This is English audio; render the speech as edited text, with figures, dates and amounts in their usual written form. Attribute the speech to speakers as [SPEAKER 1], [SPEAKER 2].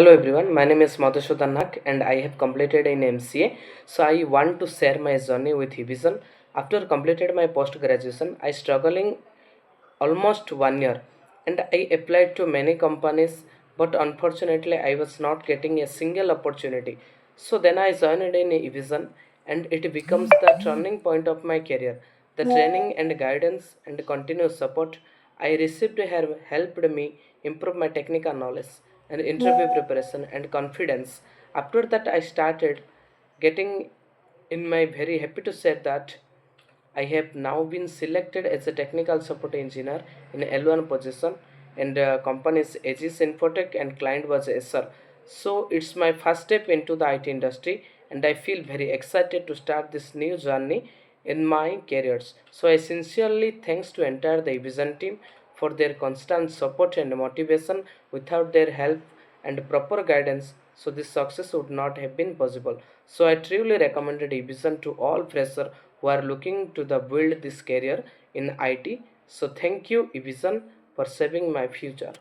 [SPEAKER 1] Hello everyone, my name is Madhusudan Nahak and I have completed in M.C.A. So I want to share my journey with Evision. After completed my post graduation, I struggling almost 1 year and I applied to many companies, but unfortunately I was not getting a single opportunity. So then I joined in Evision and it becomes the turning point of my career. The training and guidance and continuous support I received have helped me improve my technical knowledge and interview preparation and confidence. After that I started getting in my very happy to say that I have now been selected as a technical support engineer in L1 position, and company's Aegis Infotech and client was ACER. So it's my first step into the IT industry and I feel very excited to start this new journey in my careers. So I sincerely thanks to entire the Evision team for their constant support and motivation. Without their help and proper guidance, so this success would not have been possible. So I truly recommended Evision to all freshers who are looking to the build this career in IT. So thank you Evision for saving my future.